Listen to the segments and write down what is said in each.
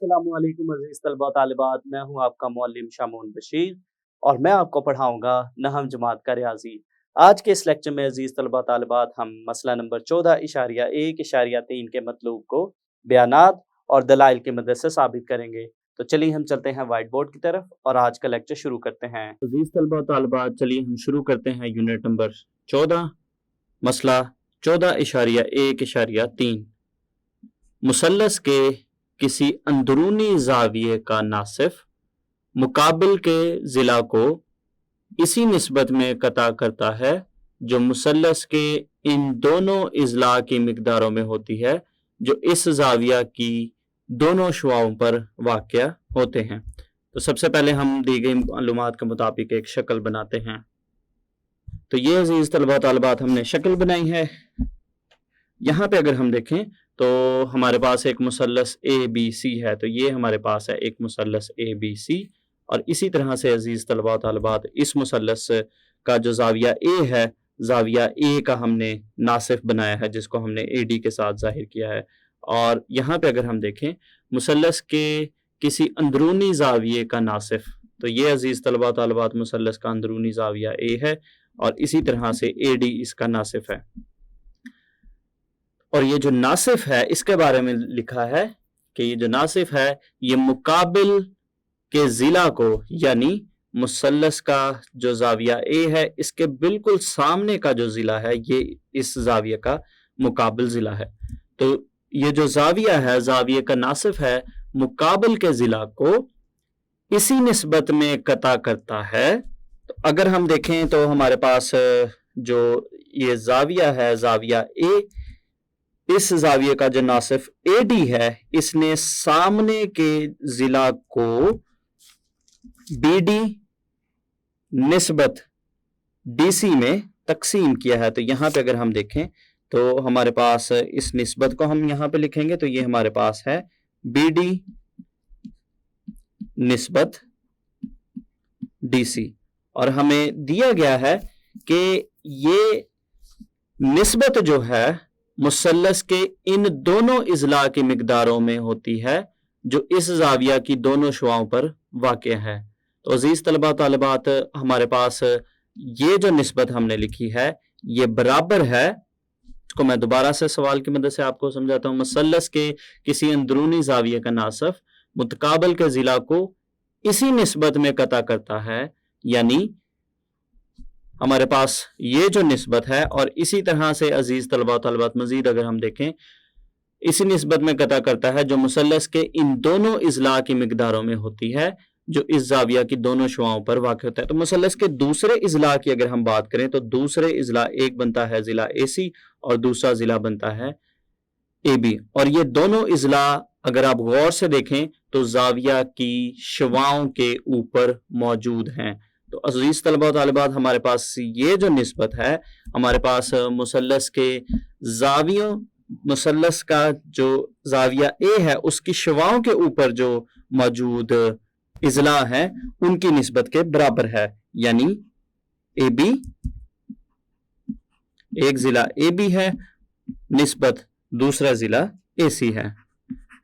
अस्सलामुअलैकुम अज़ीज़ तलबा तालिबात, मैं हूँ आपका मुअल्लिम शामून बशीर और मैं आपको पढ़ाऊँगा नहम जमात का रियाज़ी। आज के इस लेक्चर में अज़ीज़ तलबा तालिबात हम मसला नंबर 14.1.3 के मतलूब को बयानात और दलाइल की मदद से साबित करेंगे। तो चलिए हम चलते हैं व्हाइट बोर्ड की तरफ और आज का लेक्चर शुरू करते हैं। अज़ीज़ तलबा तालिबात, चलिए हम शुरू करते हैं यूनिट नंबर 14, मसला 14.1.3। मुसल्लस के किसी अंदरूनी ज़ाविये का नासिफ मुकाबिल के ज़िला को इसी निस्बत में कता करता है जो मुसल्लस के इन दोनों इज़ला की मिक़दारों में होती है जो इस ज़ाविया की दोनों शुआओं पर वाक़या होते हैं। तो सबसे पहले हम दी गई मालूमात के मुताबिक एक शक्ल बनाते हैं। तो ये अज़ीज़ तलबा तालिबात हमने शक्ल बनाई है। यहाँ पे अगर हम देखें तो हमारे पास एक मुसल्लस ए बी सी है, तो ये हमारे पास है एक मुसल्लस ए बी सी। और इसी तरह से अजीज़ तलबा तालिबात इस मुसल्लस का जो ज़ाविया ए है, ज़ाविया ए का हमने नासिफ बनाया है जिसको हमने ए डी के साथ ज़ाहिर किया है। और यहाँ पे अगर हम देखें मुसल्लस के किसी अंदरूनी ज़ाविये का नासिफ, तो ये अजीज़ तलबा तालिबात मुसल्लस का अंदरूनी ज़ाविया ए है और इसी तरह से ए डी इसका नासिफ है। और ये जो नासिफ है इसके बारे में लिखा है कि ये जो नासिफ है ये मुकाबिल के ज़िला को, यानी मुसल्लस का जो ज़ाविया ए है इसके बिल्कुल सामने का जो ज़िला है ये इस ज़ाविये का मुकाबिल ज़िला है। तो ये जो ज़ाविया है, ज़ाविये का नासिफ है, मुकाबिल के ज़िला को इसी निस्बत में कता करता है। तो अगर हम देखें तो हमारे पास जो ये ज़ाविया है, ज़ाविया ए, इस ज़ाविये का जो नासिफ ए डी है इसने सामने के ज़िला को बी डी निस्बत डी सी में तकसीम किया है। तो यहाँ पे अगर हम देखें तो हमारे पास इस निस्बत को हम यहाँ पे लिखेंगे तो ये हमारे पास है बी डी निस्बत डी सी। और हमें दिया गया है कि ये निस्बत जो है मुसल्लस के इन दोनों इज़ला की मिक़दारों में होती है जो इस ज़ाविया की दोनों शुआओं पर वाक़या है। तो अज़ीज़ तलबा तालिबात, हमारे पास ये जो निस्बत हमने लिखी है ये बराबर है, इसको मैं दोबारा से सवाल की मदद से आपको समझाता हूँ। मुसल्लस के किसी अंदरूनी ज़ाविये का नासिफ मुतकाबिल के ज़िला को इसी निस्बत में कता करता है, यानी हमारे पास ये जो निस्बत है और इसी तरह से अजीज़ तलबा तालिबात मज़ीद अगर हम देखें इसी निस्बत में कता करता है जो मुसल्लस के इन दोनों इज़ला की मिक़दारों में होती है जो इस ज़ाविया की दोनों शुआओं पर वाक़ होता है। तो मुसल्लस के दूसरे इज़ला की अगर हम बात करें तो दूसरे इज़ला एक बनता है ज़िला ए सी और दूसरा ज़िला बनता है ए बी। और ये दोनों इज़ला अगर आप गौर से देखें तो ज़ाविया की शुआओं के ऊपर मौजूद हैं। तो अज़ीज़ तलबा तालिबात, हमारे पास ये जो निस्बत है, हमारे पास मुसल्लस के ज़ावियों, मुसल्लस का जो ज़ाविया ए है उसकी शुआओं के ऊपर जो मौजूद इज़ला हैं उनकी निस्बत के बराबर है, यानी ए बी, एक ज़िला ए बी है निस्बत दूसरा ज़िला ए सी है।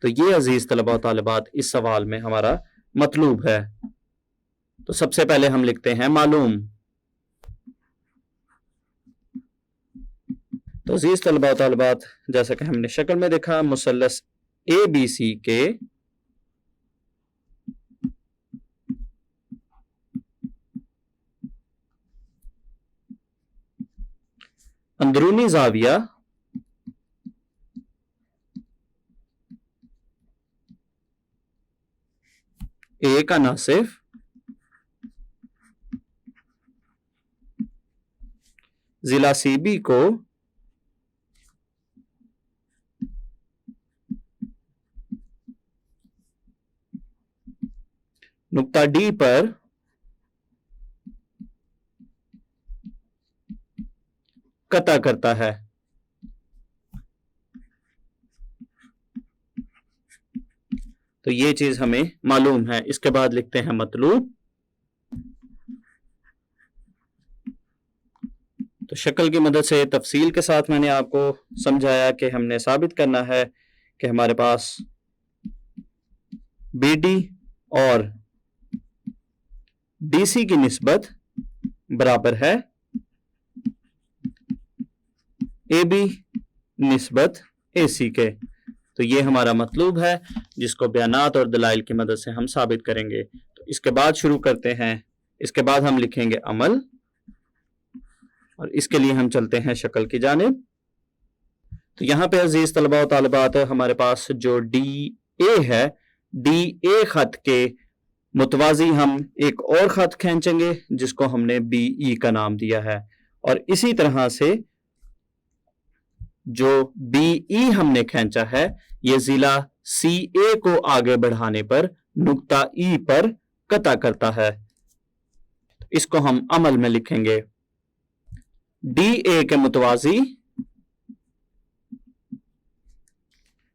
तो ये अज़ीज़ तलबा तालिबात इस सवाल में हमारा मतलूब है। तो सबसे पहले हम लिखते हैं मालूम। तो अज़ीज़ तलबा तालिबात, जैसा कि हमने शक्ल में देखा, मुसल्लस ए बी सी के अंदरूनी ज़ाविया ए का नासिफ ज़िला सी बी को नुक्ता डी पर कता करता है। तो ये चीज हमें मालूम है। इसके बाद लिखते हैं मतलूब। तो शक्ल की मदद से तफसील के साथ मैंने आपको समझाया कि हमने साबित करना है कि हमारे पास BD और DC की निस्बत बराबर है AB निस्बत AC के। तो ये हमारा मतलूब है जिसको बयानात और दलाइल की मदद से हम साबित करेंगे। तो इसके बाद शुरू करते हैं। इसके बाद हम लिखेंगे अमल, और इसके लिए हम चलते हैं शक्ल की जानिब। तो यहाँ पे अजीज तलबा व तालिबात हमारे पास जो DA है, DA खत के मुतवाजी हम एक और खत खींचेंगे जिसको हमने BE का नाम दिया है, और इसी तरह से जो BE हमने खींचा है ये जिला CA को आगे बढ़ाने पर नुक्ता E पर कता करता है। इसको हम अमल में लिखेंगे। DA के मुतवाजी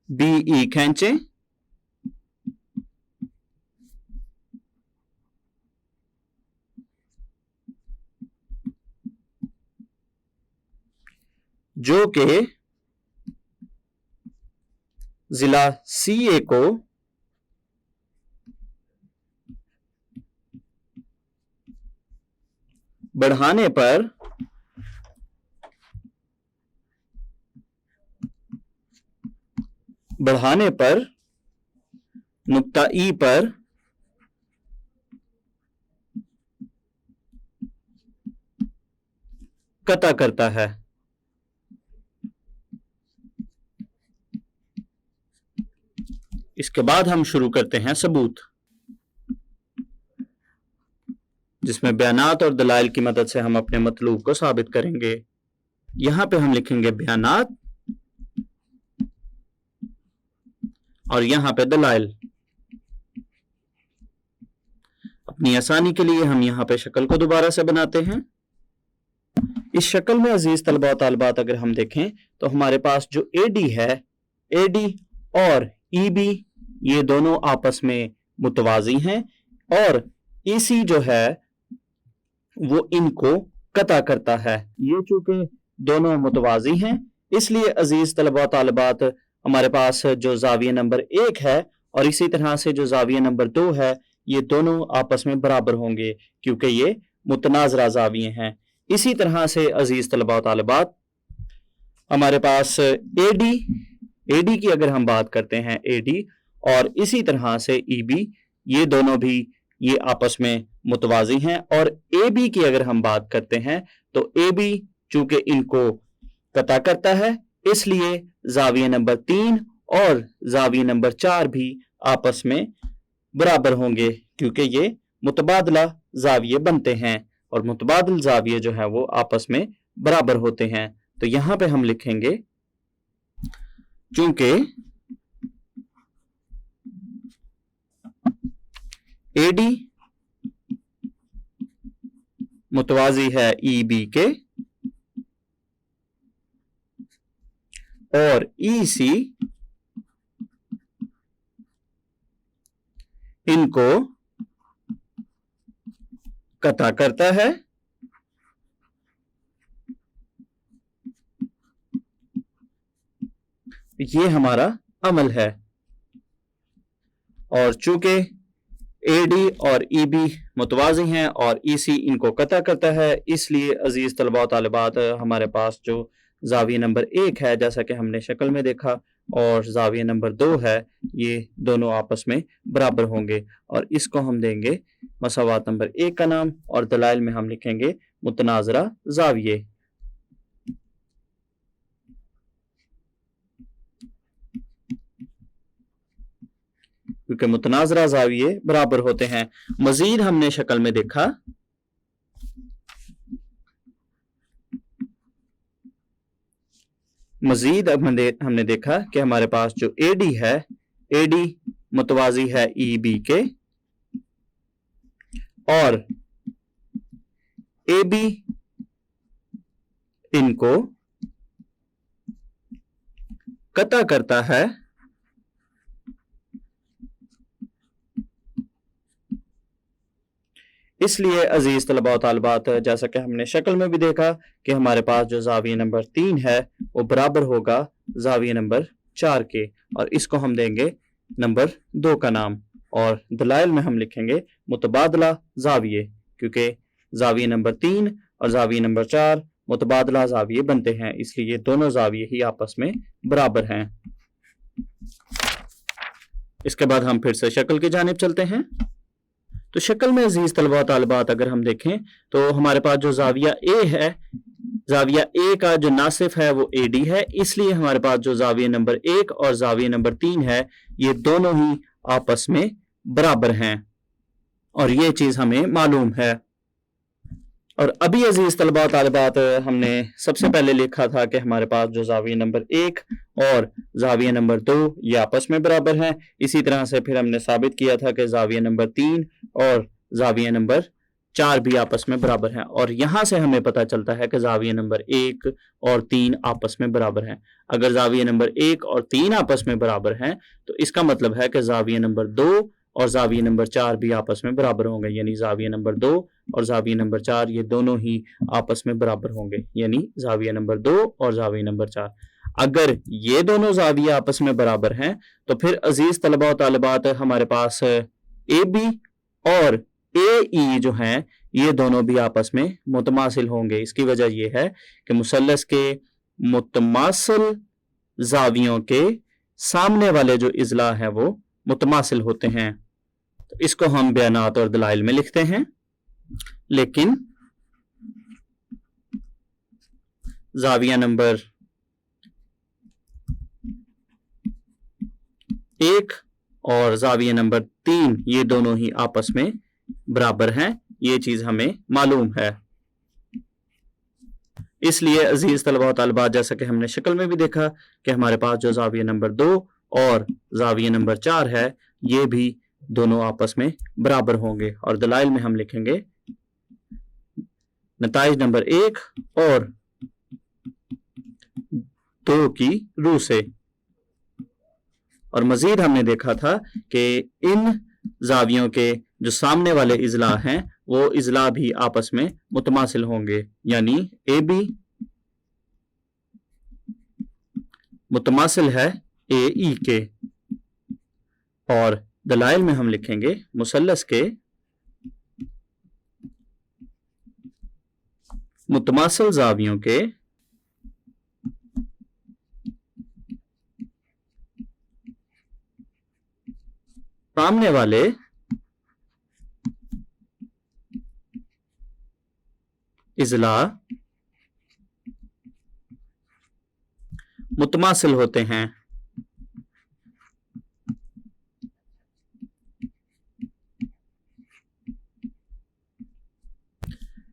BE खींचें, जो कि जिला CA को बढ़ाने पर नुक्ता E पर कता करता है। इसके बाद हम शुरू करते हैं सबूत, जिसमें बयानात और दलाइल की मदद से हम अपने मतलूब को साबित करेंगे। यहां पे हम लिखेंगे बयानात और यहां पे दलाइल। अपनी आसानी के लिए हम यहां पे शक्ल को दोबारा से बनाते हैं। इस शक्ल में अजीज तलबा व तालिबात अगर हम देखें तो हमारे पास जो AD है, AD और EB ये दोनों आपस में मुतवाजी हैं, और EC जो है वो इनको कता करता है। ये चूंकि दोनों मुतवाजी हैं इसलिए अजीज तलबा व तालिबात हमारे पास जो जाविया नंबर 1 है और इसी तरह से जो जाविया नंबर 2 है ये दोनों आपस में बराबर होंगे क्योंकि ये मुतनाजरा जाविये हैं। इसी तरह से अजीज तलबा व तालिबात हमारे पास AD की अगर हम बात करते हैं, AD और इसी तरह से EB ये दोनों भी ये आपस में मुतवाजी हैं, और AB की अगर हम बात करते हैं तो AB चूंकि इनको कता करता है इसलिए जाविया नंबर 3 और जाविया नंबर 4 भी आपस में बराबर होंगे क्योंकि ये मुतबादला जाविये बनते हैं, और मुतबादल जाविये जो है वो आपस में बराबर होते हैं। तो यहां पे हम लिखेंगे चूंकि AD मुतवाजी है EB के और EC इनको कता करता है, ये हमारा अमल है। और चूंकि AD और EB मुतवाजी हैं और EC इनको कता करता है इसलिए अजीज तलबा व तालिबात हमारे पास जो जाविया नंबर 1 है जैसा कि हमने शक्ल में देखा और जाविया नंबर 2 है ये दोनों आपस में बराबर होंगे, और इसको हम देंगे मसावात नंबर 1 का नाम, और दलाइल में हम लिखेंगे मुतनाजरा जाविये। क्योंकि मुतनाजरा जाविये बराबर होते हैं। मजीद हमने शक्ल में देखा हमने देखा कि हमारे पास जो AD है, AD मुतवाजी है EB के और AB इनको कता करता है, इसलिए अजीज तलबा व तालिबात जैसा कि हमने शक्ल में भी देखा कि हमारे पास जो जाविया नंबर 3 है वो बराबर होगा जाविया नंबर 4 के, और इसको हम देंगे नंबर 2 का नाम, اور दलाइल में हम लिखेंगे मुतबादला जाविये, क्योंकि जाविये नंबर 3 और जाविये नंबर 4 मुतबादला जाविये बनते हैं, इसलिए ये दोनों जाविये ही आपस में बराबर हैं। इसके बाद हम फिर से शक्ल की जानिब चलते हैं। तो शक्ल में अजीज तलबा तालिबात अगर हम देखें तो हमारे पास जो जाविया ए है, जाविया ए का जो नासिफ है वो एडी है, इसलिए हमारे पास जो जाविया नंबर 1 और जाविया नंबर 3 है ये दोनों ही आपस में बराबर हैं और ये चीज हमें मालूम है। और अभी अजीज तलबा तालिबात हमने सबसे पहले लिखा था कि हमारे पास जो जाविया नंबर 1 और जाविया नंबर 2 ये आपस में बराबर हैं। इसी तरह से फिर हमने साबित किया था कि जाविया नंबर 3 और जाविया नंबर 4 भी आपस में बराबर हैं और यहां से हमें पता चलता है कि जाविया नंबर 1 और 3 आपस में बराबर हैं। अगर जाविया नंबर 1 और 3 आपस में बराबर हैं तो इसका मतलब है कि जाविया नंबर 2 और जाविया नंबर 4 भी आपस में बराबर होंगे, यानी जाविया नंबर 2 और जाविया नंबर 4 ये दोनों ही आपस में बराबर होंगे, यानी जाविया नंबर 2 और जाविया नंबर 4। अगर ये दोनों जाविया आपस में बराबर हैं तो फिर अजीज तलबा और तालिबात हमारे पास ए बी और ए ई जो हैं ये दोनों भी आपस में मुतमासिल होंगे। इसकी वजह यह है कि मुसल्लस के मुतमासिल जावियों के सामने वाले जो इजला हैं वो मुतमासिल होते हैं। तो इसको हम बयानात और दलाइल में लिखते हैं, लेकिन जाविया नंबर 1 और जाविया नंबर 3 ये दोनों ही आपस में बराबर हैं, ये चीज हमें मालूम है। इसलिए अजीज तलबा तालिबात जैसा कि हमने शक्ल में भी देखा कि हमारे पास जो जाविया नंबर 2 और जाविया नंबर 4 है ये भी दोनों आपस में बराबर होंगे और दलाइल में हम लिखेंगे नताइज नंबर 1 और 2 की रूह से। और मजीद हमने देखा था कि इन जावियों के जो सामने वाले इजला हैं वो इजला भी आपस में मुतमासिल होंगे, यानी ए बी मुतमासिल है ए ई के और दलाइल में हम लिखेंगे मुसल्लस के मुतमासिल जावियों के सामने वाले इजला मुतमासिल होते हैं।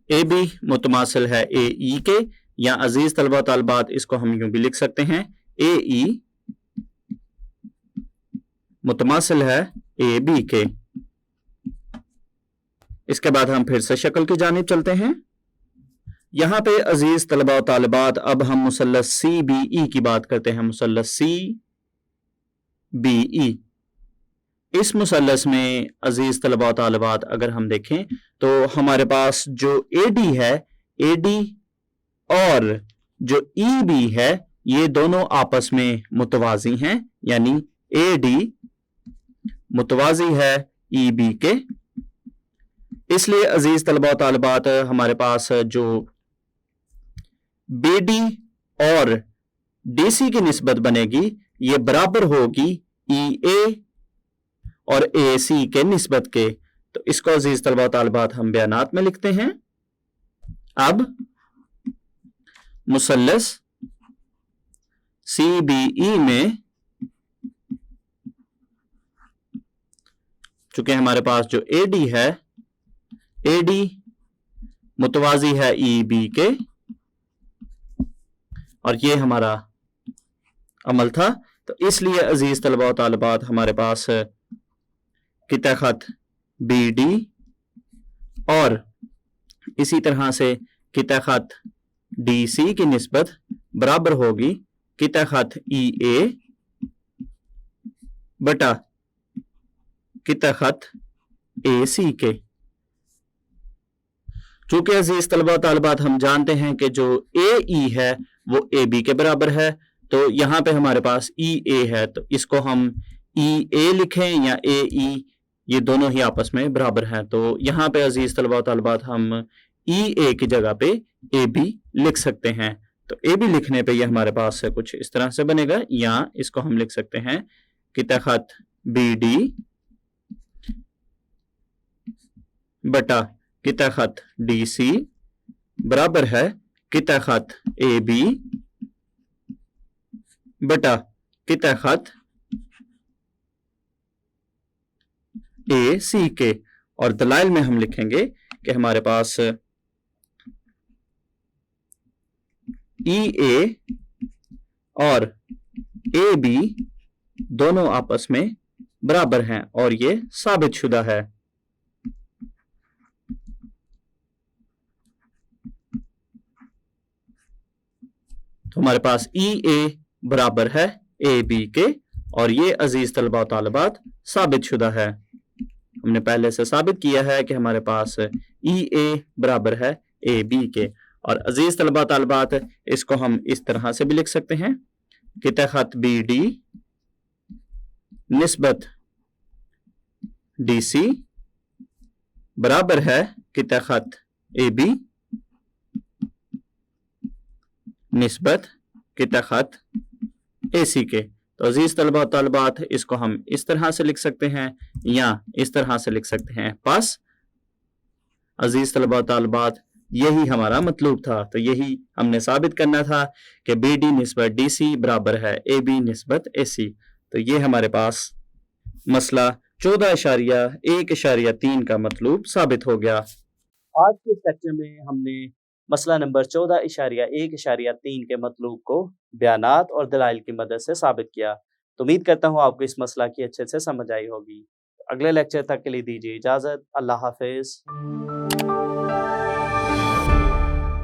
ए बी मुतमासिल है ए ई के, या अजीज तलबा तालिबात इसको हम यूं भी लिख सकते हैं ए ई मुतमासिल है ए बी के। इसके बाद हम फिर से शक्ल की जानिब चलते हैं। यहां पे अजीज तलबा तालिबात अब हम मुसल्लस सी बी ई की बात करते हैं। मुसल्लस सी बी ई, इस मुसल्लस में अजीज तलबा तालिबात अगर हम देखें तो हमारे पास जो ए डी है, ए डी और जो ई बी है ये दोनों आपस में मुतवाजी हैं, यानी ए डी मुतवाजी है ई बी के। इसलिए अजीज तलबा तालिबात हमारे पास जो बी डी और डी सी की निस्बत बनेगी ये बराबर होगी ई ए और ए सी के निस्बत के। तो इसको अजीज तलबा तालिबात हम बयानात में लिखते हैं। अब मुसल्लस सी बी ई में चूंकि हमारे पास जो ए डी है, ए डी मुतवाजी है ई बी के और ये हमारा अमल था, तो इसलिए अजीज तलबा और तालिबात हमारे पास किता खत बी डी और इसी तरह से किता खत डी सी की निस्बत बराबर होगी किता खत ई ए बटा किता खत ए सी के। चूंकि अजीज तलबा तालिबात हम जानते हैं कि जो ए ई है वो ए बी के बराबर है, तो यहां पे हमारे पास ई ए है, तो इसको हम ई ए लिखें या ए ई یہ دونوں ہی آپس میں برابر ہیں. تو یہاں پہ عزیز طلباء و طالبات ہم ای اے کی جگہ پہ اے بی لکھ سکتے ہیں. تو اے بی لکھنے پہ یہ ہمارے پاس کچھ اس طرح سے بنے گا, یا اس کو ہم لکھ سکتے ہیں کہ خط بی ڈی بٹا قطع خط ڈی سی برابر ہے قطع خط اے بی بٹا قطع خط اے سی کے. اور دلائل میں ہم لکھیں گے کہ ہمارے پاس ای اے اور اے بی دونوں آپس میں برابر ہیں اور یہ ثابت شدہ ہے. تو ہمارے پاس ای اے برابر ہے اے بی کے, اور یہ عزیز طلباء و طالبات ثابت شدہ ہے. ہم نے پہلے سے ثابت کیا ہے کہ ہمارے پاس ای اے برابر ہے اے بی کے. اور عزیز طلباء و طالبات اس کو ہم اس طرح سے بھی لکھ سکتے ہیں قطع خط بی ڈی نسبت ڈی سی برابر ہے قطع خط اے بی نسبت قطع خط اے سی کے. تو عزیز طلباء و طالبات اس کو ہم اس طرح سے لکھ سکتے ہیں یا اس طرح سے لکھ سکتے ہیں. بس عزیز طلباء و طالبات یہی ہمارا مطلوب تھا. تو یہی ہم نے ثابت کرنا تھا کہ بی ڈی نسبت ڈی سی برابر ہے اے بی نسبت اے سی. تو یہ ہمارے پاس مسئلہ 14.1.3 کا مطلوب ثابت ہو گیا. آج کے لیکچر میں ہم نے مسئلہ نمبر 14.1.3 کے مطلوب کو بیانات اور دلائل کی مدد سے ثابت کیا. تو امید کرتا ہوں آپ کو اس مسئلہ کی اچھے سے سمجھ آئی ہوگی. اگلے لیکچر تک کے لیے دیجیے اجازت. اللہ حافظ.